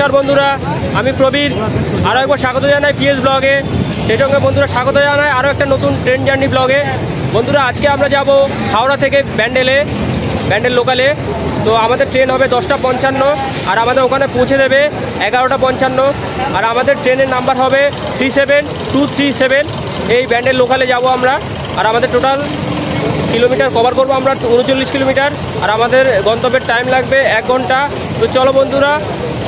নমস্কার বন্ধুরা, আমি প্রবীর আরও একবার স্বাগত জানাই পিএস ব্লগে। সেই সঙ্গে বন্ধুরা স্বাগত জানাই আরও একটা নতুন ট্রেন জার্নি ব্লগে। বন্ধুরা আজকে আমরা যাব হাওড়া থেকে ব্যান্ডেল লোকালে। তো আমাদের ট্রেন হবে 10:55 আর আমাদের ওখানে পৌঁছে দেবে 11:55। আর আমাদের ট্রেনের নাম্বার হবে 37237। এই ব্যান্ডেল লোকালে যাব আমরা। আর আমাদের টোটাল কিলোমিটার কভার করবো আমরা 39 কিলোমিটার। আর আমাদের গন্তব্যের টাইম লাগবে 1 ঘন্টা। তো চলো বন্ধুরা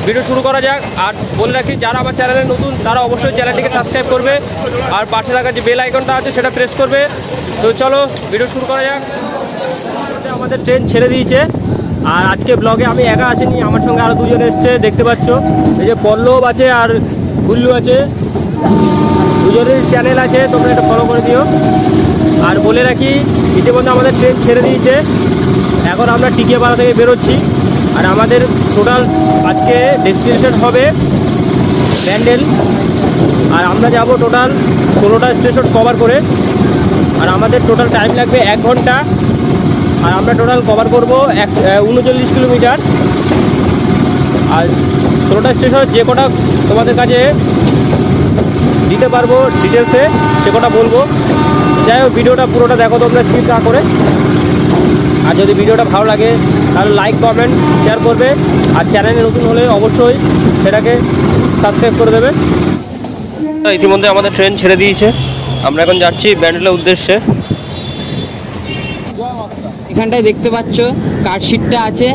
ভিডিও শুরু করা যাক। আর বলে রাখি, যারা আমার চ্যানেলে নতুন তারা অবশ্যই চ্যানেলটিকে সাবস্ক্রাইব করবে আর পাশে থাকা যে বেল আইকনটা আছে সেটা প্রেস করবে। তো চলো ভিডিও শুরু করা যাক। আমাদের ট্রেন ছেড়ে দিয়েছে। আর আজকে ব্লগে আমি একা আসিনি, আমার সঙ্গে আরও দুজন এসছে, দেখতে পাচ্ছ। এই যে পল্লব আছে আর গুল্লু আছে, দুজনের চ্যানেল আছে, তোমরা এটা ফলো করে দিও। আর বলে রাখি, ইতিমধ্যে আমাদের ট্রেন ছেড়ে দিয়েছে। এখন আমরা টিকিয়াপাড়া থেকে বেরোচ্ছি। আর আমাদের টোটাল আজকে ডেস্টিনেশন হবে ব্যান্ডেল। আর আমরা যাব টোটাল 16টা স্টেশন কভার করে। আর আমাদের টোটাল টাইম লাগবে 1 ঘন্টা। আর আমরা টোটাল কভার করব 39 কিলোমিটার। আর 16টা স্টেশন যে কটা তোমাদের কাছে দিতে পারবো ডিটেলসে সে কটা বলবো। যাই হোক, ভিডিওটা পুরোটা দেখো তোমরা স্কিপ না করে। আর যদি ভিডিওটা ভালো লাগে তাহলে লাইক কমেন্ট শেয়ার করবে। আর চ্যানেলে নতুন হলে অবশ্যই সেটাকে সাবস্ক্রাইব করে দেবে। ইতিমধ্যে আমাদের ট্রেন ছেড়ে দিয়েছে, আমরা এখন যাচ্ছি ব্যান্ডেলের উদ্দেশ্যে। এখানটায় দেখতে পাচ্ছ কার্ডশিটটা আছে।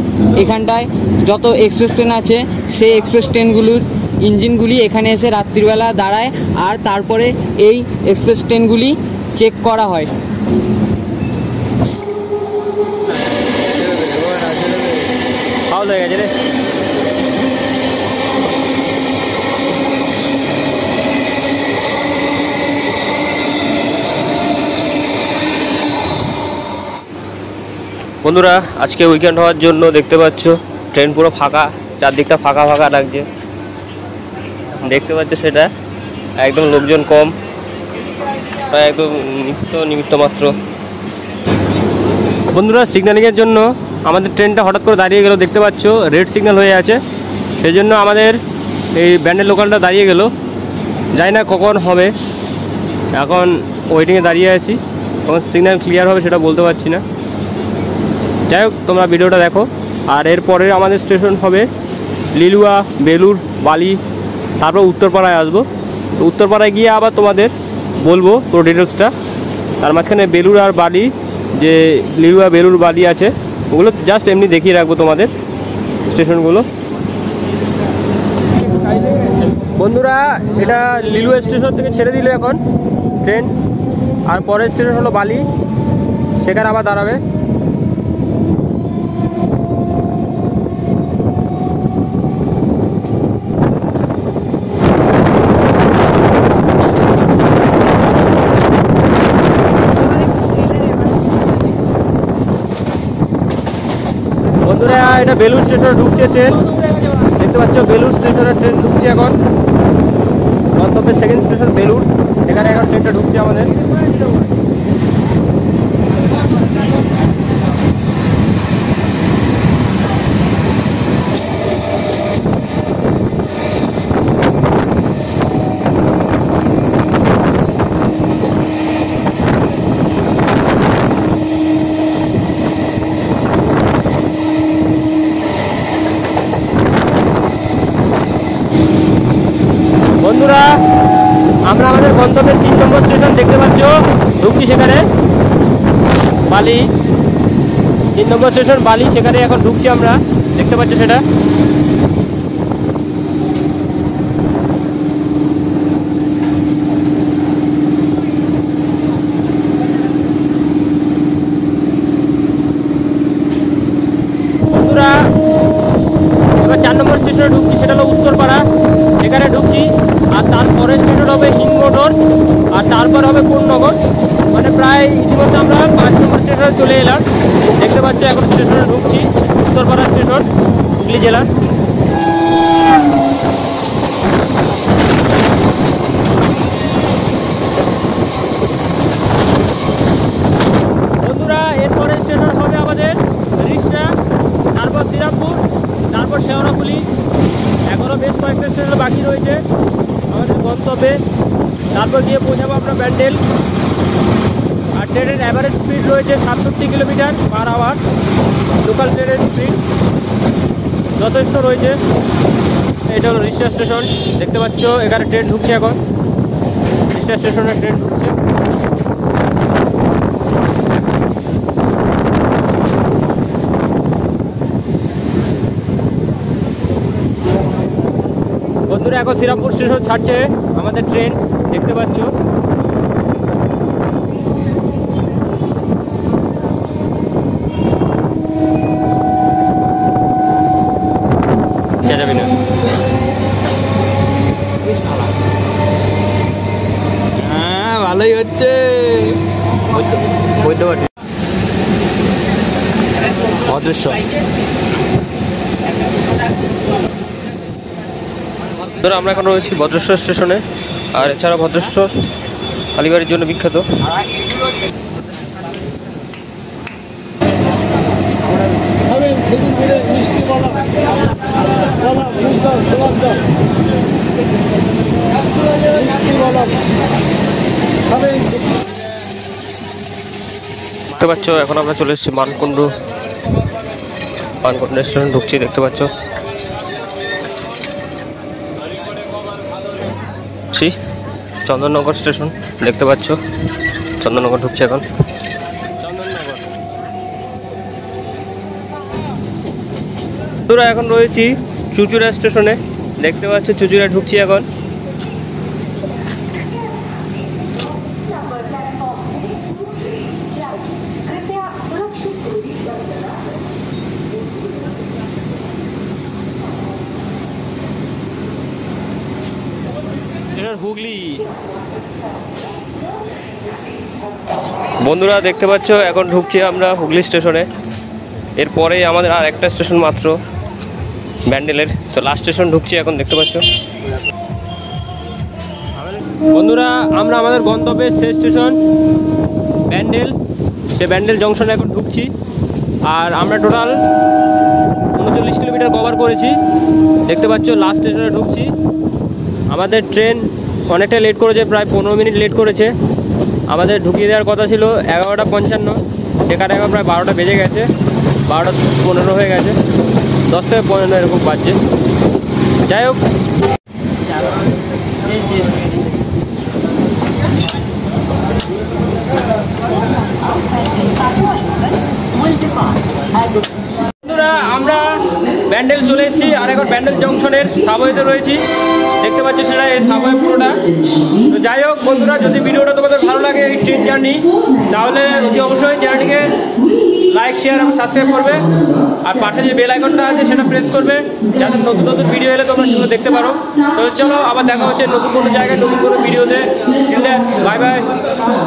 এখানটায় যত এক্সপ্রেস ট্রেন আছে সেই এক্সপ্রেস ট্রেনগুলোর ইঞ্জিনগুলি এখানে এসে রাত্রিবেলা দাঁড়ায়। আর তারপরে এই এক্সপ্রেস ট্রেনগুলি চেক করা হয়। ফাউল হয়ে গেছে রে। বন্ধুরা আজকে উইকেন্ড হওয়ার জন্য দেখতে পাচ্ছ ট্রেন পুরো ফাঁকা, চারদিকটা ফাঁকা ফাঁকা লাগছে, দেখতে পাচ্ছ সেটা। একদম লোকজন কম, প্রায় একদম নিমিত্ত মাত্র। বন্ধুরা সিগন্যালিংয়ের জন্য আমাদের ট্রেনটা হঠাৎ করে দাঁড়িয়ে গেল, দেখতে পাচ্ছ রেড সিগন্যাল হয়ে আছে। সেই জন্য আমাদের এই ব্যান্ডেল লোকালটা দাঁড়িয়ে গেল, জানি না কখন হবে। এখন ওয়েটিংয়ে দাঁড়িয়ে আছি, কখন সিগন্যাল ক্লিয়ার হবে সেটা বলতে পারছি না। যাই হোক, তোমরা ভিডিওটা দেখো। আর এরপরে আমাদের স্টেশন হবে লিলুয়া, বেলুর, বালি, তারপর উত্তরপাড়ায় আসবো। তো উত্তরপাড়ায় গিয়ে আবার তোমাদের বলবো পুরো ডিটেলসটা। তার মাঝখানে বেলুর আর বালি, যে লিলুয়া, বেলুর, বালি আছে, ওগুলো জাস্ট এমনি দেখিয়ে রাখবো তোমাদের স্টেশনগুলো। বন্ধুরা এটা লিলুয়া স্টেশন থেকে ছেড়ে দিল এখন ট্রেন। আর পরের স্টেশন হলো বালি, সেখানে আবার দাঁড়াবে। বন্ধুরা এটা বেলুর স্টেশনে ঢুকছে ট্রেন, দেখতে পাচ্ছ বেলুর স্টেশনের ট্রেন ঢুকছে এখন। গন্তব্যের সেকেন্ড স্টেশন বেলুর, সেখানে এখন ট্রেনটা ঢুকছে আমাদের। বন্ধুরা আমরা আমাদের গন্তব্যের 3 নম্বর স্টেশন দেখতে পাচ্ছ ঢুকছি, সেখানে বালি। 3 নম্বর স্টেশন বালি, সেখানে এখন ঢুকছি আমরা, দেখতে পাচ্ছ সেটা। বন্ধুরা এবার 4 নম্বর স্টেশনে ঢুকছি, সেটা হলো উত্তরপাড়া, এখানে ঢুকছি। আর তারপরে স্টেশন হবে হিন্দমোটর, আর তারপর হবে কোন্নগর। মানে প্রায় ইতিমধ্যে আমরা 5 নম্বর স্টেশনে চলে এলাম, দেখতে পাচ্ছ। এখন স্টেশনে ঢুকছি, উত্তরপাড়া স্টেশন, হুগলি জেলার। বন্ধুরা এরপরে স্টেশন হবে আমাদের রিষড়া, তারপর শ্রীরামপুর, তারপর শেওড়াফুলি। এখনও বেশ তারপর গিয়ে পৌঁছাবো আমরা ব্যান্ডেল। আর ট্রেনের অ্যাভারেজ স্পিড রয়েছে 67 কিলোমিটার পার আওয়ার। লোকাল ট্রেনের স্পিড যথেষ্ট রয়েছে। এটা হলো রিষ্টা স্টেশন, দেখতে পাচ্ছ এখানে ট্রেন ঢুকছে। এখন রিষ্টা স্টেশনে ট্রেন ঢুকছে। বন্ধুরা এখন শ্রীরামপুর স্টেশন ছাড়ছে আমাদের ট্রেন, দেখতে পাচ্ছ। যাবি না হ্যাঁ, ভালোই হচ্ছে। অদৃশ্য ধরো আমরা এখন রয়েছি ভদ্রেশ্বর স্টেশনে। আর এছাড়া ভদ্রেশ্বর আলিবাড়ির জন্য বিখ্যাত। দেখতে পাচ্ছ এখন আমরা চলে এসেছি মানকুণ্ডু রেস্টুরেন্ট ঢুকছি, দেখতে পাচ্ছ। চন্দননগর স্টেশন দেখতে পাচ্ছ, চন্দননগর ঢুকছে এখন। চন্দননগর এখন রয়েছি চুচুড়া স্টেশনে, দেখতে পাচ্ছ চুচুড়া ঢুকছি এখন। হুগলি বন্ধুরা দেখতে পাচ্ছ এখন ঢুকছি আমরা হুগলি স্টেশনে। এরপরে আমাদের আর একটা স্টেশন মাত্র ব্যান্ডেলের, তো লাস্ট স্টেশন ঢুকছি এখন, দেখতে পাচ্ছ। বন্ধুরা আমরা আমাদের গন্তব্যের শেষ স্টেশন ব্যান্ডেল, সে ব্যান্ডেল জংশনে এখন ঢুকছি। আর আমরা টোটাল 39 কিলোমিটার কভার করেছি, দেখতে পাচ্ছ। লাস্ট স্টেশনে ঢুকছি। আমাদের ট্রেন অনেকটা লেট করেছে, প্রায় 15 মিনিট লেট করেছে। আমাদের ঢুকিয়ে দেওয়ার কথা ছিল 11:55, সেখানে এখন প্রায় 12টা বেজে গেছে, 12:15 হয়ে গেছে, 10 থেকে 15 এরকম বাজছে। যাই হোক, বন্ধুরা আমরা ব্যান্ডেল চলে এসেছি। আর এখন ব্যান্ডেল জংশনের সাবওয়েতে রয়েছি, দেখতে পাচ্ছ সেটা এই সাবওয়ে পুরোটা। তো যাই হোক বন্ধুরা, যদি ভিডিওটা তোমাদের ভালো লাগে এই ট্রেন জার্নি, তাহলে অবশ্যই চ্যানেলটিকে লাইক, শেয়ার এবং সাবস্ক্রাইব করবে। আর পাশে যে বেল আইকনটা আছে সেটা প্রেস করবে, যাতে নতুন নতুন ভিডিও এলে তোমরা সেগুলো দেখতে পারো। তো চলো আবার দেখা হচ্ছে নতুন কোনো জায়গায় নতুন কোনো ভিডিওতে। Bye bye.